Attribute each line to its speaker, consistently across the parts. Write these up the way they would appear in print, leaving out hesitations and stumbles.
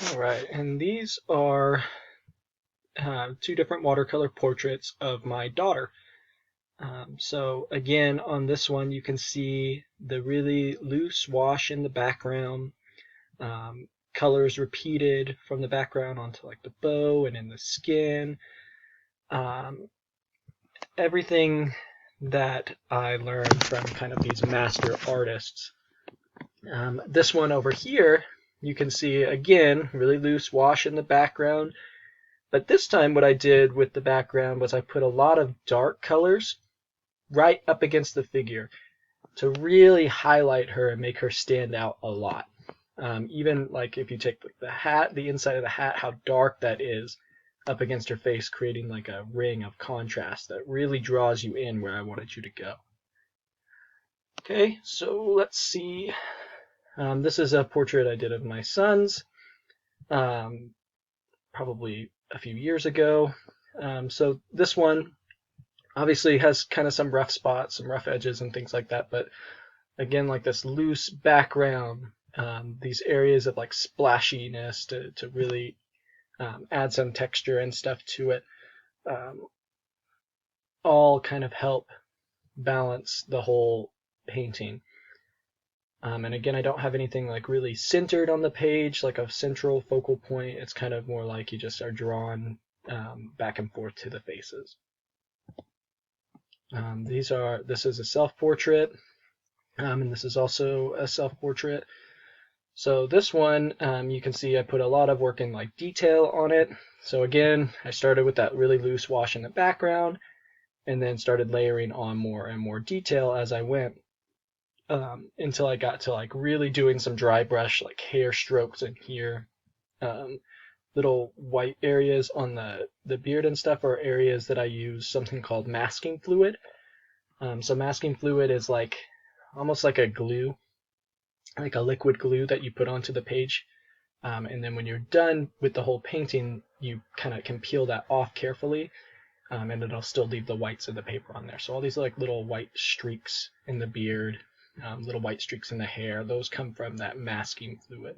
Speaker 1: All right, and these are two different watercolor portraits of my daughter. So again, on this one, you can see the really loose wash in the background, colors repeated from the background onto like the bow and in the skin. Um, Everything that I learned from kind of these master artists. This one over here, you can see again, really loose wash in the background. But this time what I did with the background was I put a lot of dark colors right up against the figure to really highlight her and make her stand out a lot. Even like if you take the hat, the inside of the hat, how dark that is up against her face, creating like a ring of contrast that really draws you in where I wanted you to go. Okay, so let's see. This is a portrait I did of my sons, um, probably a few years ago. So this one obviously has kind of some rough spots, some rough edges and things like that, but again, like this loose background, these areas of like splashiness to really add some texture and stuff to it, um, all kind of help balance the whole painting. And again, I don't have anything like really centered on the page, like a central focal point. It's kind of more like you just are drawn back and forth to the faces. This is a self-portrait, and this is also a self-portrait. So this one, you can see I put a lot of work in like detail on it. So again, I started with that really loose wash in the background, and then started layering on more and more detail as I went, until I got to like really doing some dry brush, like hair strokes in here. Little white areas on the beard and stuff are areas that I use something called masking fluid. So masking fluid is like almost like a glue, like a liquid glue that you put onto the page. And then when you're done with the whole painting, you kind of can peel that off carefully, and it'll still leave the whites of the paper on there. So all these like little white streaks in the beard, little white streaks in the hair, those come from that masking fluid.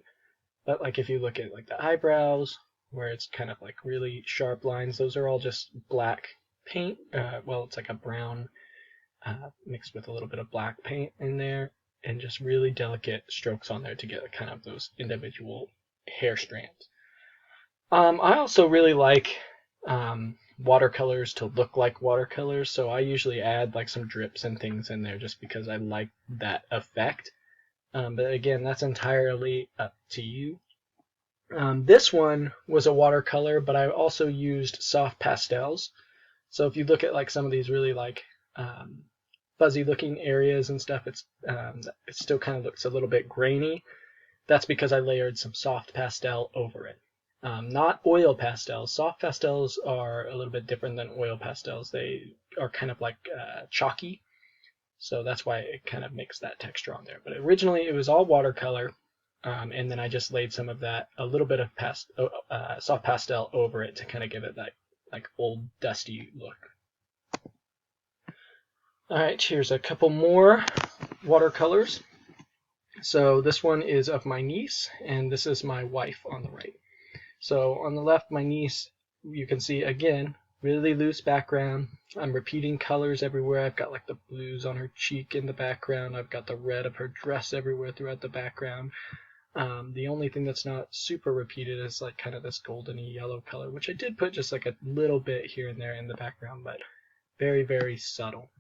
Speaker 1: But like if you look at like the eyebrows, where it's kind of like really sharp lines, those are all just black paint. Well, it's like a brown mixed with a little bit of black paint in there, and just really delicate strokes on there to get kind of those individual hair strands. I also really like watercolors to look like watercolors, so I usually add like some drips and things in there just because I like that effect. But again, that's entirely up to you. This one was a watercolor, but I also used soft pastels. So if you look at like some of these really like fuzzy looking areas and stuff, it still kind of looks a little bit grainy. That's because I layered some soft pastel over it. Not oil pastels. Soft pastels are a little bit different than oil pastels. They are kind of like chalky, so that's why it kind of makes that texture on there. But originally it was all watercolor, and then I just laid some of that, a little bit of soft pastel over it to kind of give it that like old dusty look. All right, here's a couple more watercolors. So this one is of my niece, and this is my wife on the right. So on the left, my niece, you can see again, really loose background. I'm repeating colors everywhere. I've got like the blues on her cheek in the background. I've got the red of her dress everywhere throughout the background. The only thing that's not super repeated is like kind of this goldeny yellow color, which I did put just like a little bit here and there in the background, but very, very subtle.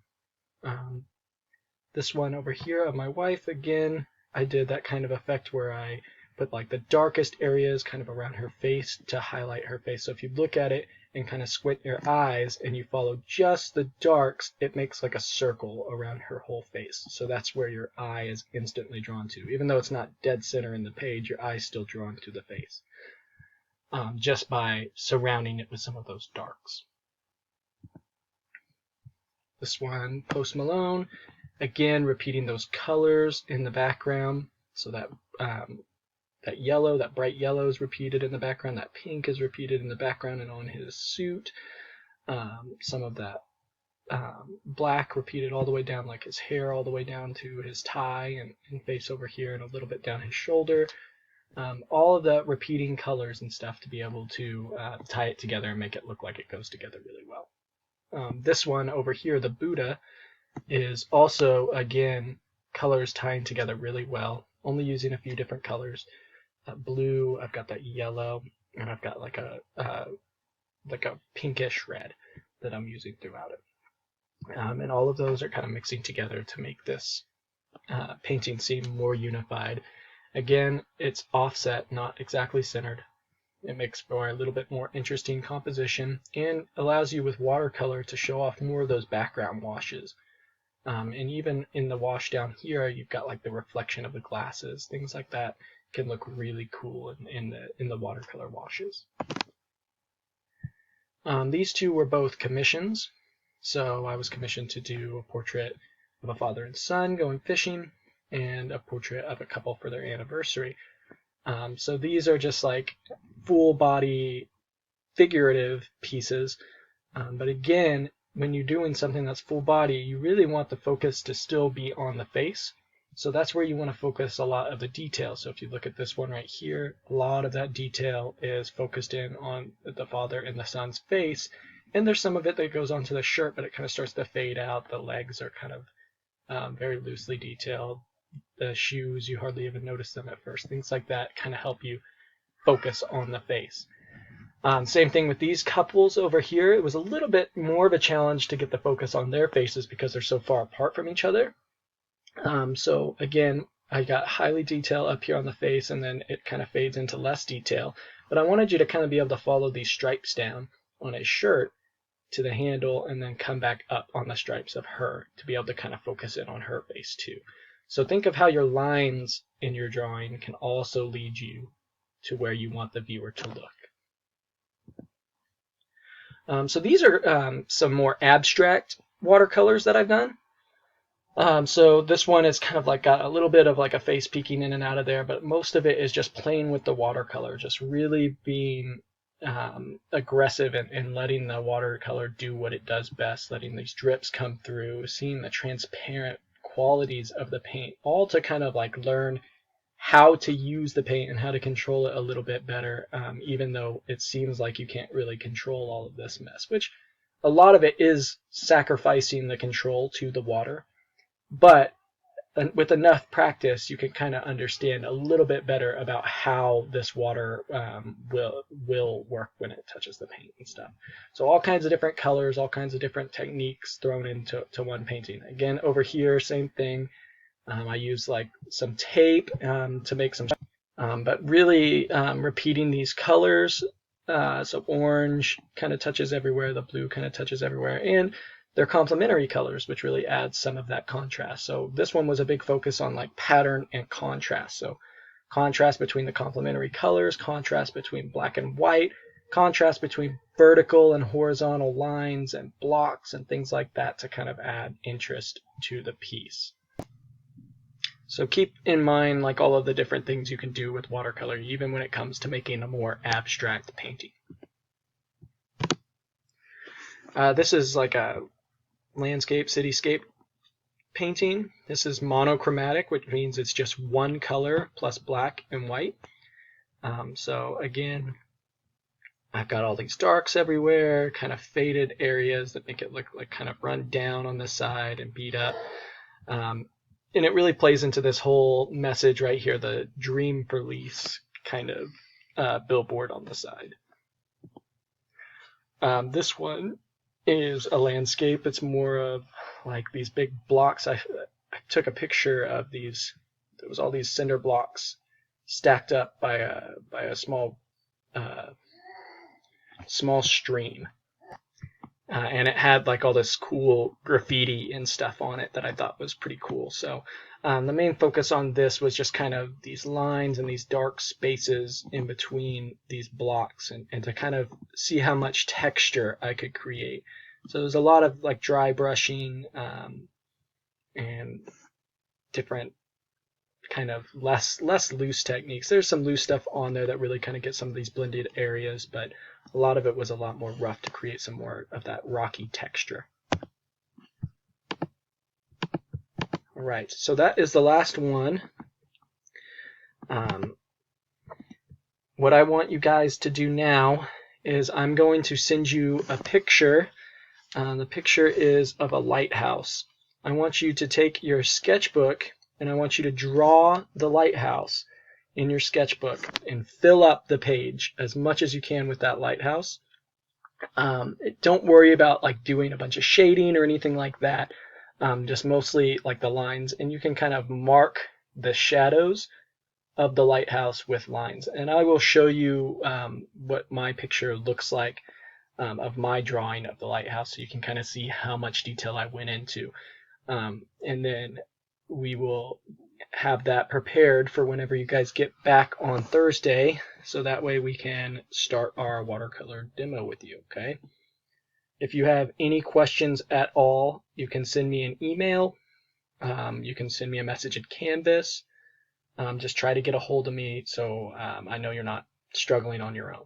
Speaker 1: This one over here of my wife, again, I did that kind of effect where I put like the darkest areas kind of around her face to highlight her face. So if you look at it and kind of squint your eyes and you follow just the darks, it makes like a circle around her whole face. So that's where your eye is instantly drawn to. Even though it's not dead center in the page, your eye's still drawn to the face, just by surrounding it with some of those darks. This one, Post Malone, again repeating those colors in the background. So that that yellow, that bright yellow is repeated in the background. That pink is repeated in the background and on his suit. Some of that black repeated all the way down, like his hair all the way down to his tie and face over here and a little bit down his shoulder. all of the repeating colors and stuff to be able to tie it together and make it look like it goes together really well. This one over here, the Buddha, is also, again, colors tying together really well, only using a few different colors. Blue, I've got that yellow, and I've got like a pinkish red that I'm using throughout it. And all of those are kind of mixing together to make this painting seem more unified. Again, it's offset, not exactly centered. It makes for a little bit more interesting composition and allows you with watercolor to show off more of those background washes. And even in the wash down here, you've got like the reflection of the glasses, things like that can look really cool in the watercolor washes. These two were both commissions. So I was commissioned to do a portrait of a father and son going fishing and a portrait of a couple for their anniversary. So these are just like full body figurative pieces. But again, when you're doing something that's full body, you really want the focus to still be on the face. So that's where you want to focus a lot of the detail. So if you look at this one right here, a lot of that detail is focused in on the father and the son's face. And there's some of it that goes onto the shirt, but it kind of starts to fade out. The legs are kind of very loosely detailed. The shoes, you hardly even notice them at first. Things like that kind of help you focus on the face. Same thing with these couples over here. It was a little bit more of a challenge to get the focus on their faces because they're so far apart from each other. So again, I got highly detail up here on the face, and then it kind of fades into less detail. But I wanted you to kind of be able to follow these stripes down on a shirt to the handle and then come back up on the stripes of her to be able to kind of focus in on her face too. So think of how your lines in your drawing can also lead you to where you want the viewer to look. So these are some more abstract watercolors that I've done. So this one is kind of like got a little bit of like a face peeking in and out of there, but most of it is just playing with the watercolor, just really being aggressive and letting the watercolor do what it does best, letting these drips come through, seeing the transparent qualities of the paint, all to kind of like learn how to use the paint and how to control it a little bit better, even though it seems like you can't really control all of this mess, which a lot of it is sacrificing the control to the water. But with enough practice, you can kind of understand a little bit better about how this water will work when it touches the paint and stuff. So all kinds of different colors, all kinds of different techniques thrown into one painting. Again, over here, same thing. I use like some tape to make some, but really repeating these colors. So orange kind of touches everywhere, the blue kind of touches everywhere, and they're complementary colors, which really adds some of that contrast. So this one was a big focus on like pattern and contrast. So contrast between the complementary colors, contrast between black and white, contrast between vertical and horizontal lines and blocks and things like that to kind of add interest to the piece. So keep in mind like all of the different things you can do with watercolor, even when it comes to making a more abstract painting. This is like a landscape, cityscape painting. This is monochromatic, which means it's just one color plus black and white. So again, I've got all these darks everywhere, kind of faded areas that make it look like kind of run down on the side and beat up. And it really plays into this whole message right here, the dream police kind of billboard on the side. This one is a landscape. It's more of like these big blocks. I took a picture of these. There was all these cinder blocks stacked up by a small stream, and it had like all this cool graffiti and stuff on it that I thought was pretty cool. So the main focus on this was just kind of these lines and these dark spaces in between these blocks, and to kind of see how much texture I could create. So there's a lot of like dry brushing and different kind of less loose techniques. There's some loose stuff on there that really kind of gets some of these blended areas, but a lot of it was a lot more rough to create some more of that rocky texture. All right, so that is the last one. what I want you guys to do now is I'm going to send you a picture. The picture is of a lighthouse. I want you to take your sketchbook and I want you to draw the lighthouse in your sketchbook and fill up the page as much as you can with that lighthouse. Don't worry about like doing a bunch of shading or anything like that. Just mostly like the lines, and you can kind of mark the shadows of the lighthouse with lines. And I will show you what my picture looks like of my drawing of the lighthouse, so you can kind of see how much detail I went into. And then we will have that prepared for whenever you guys get back on Thursday, so that way we can start our watercolor demo with you, okay? If you have any questions at all, you can send me an email. You can send me a message in Canvas. Just try to get a hold of me so I know you're not struggling on your own.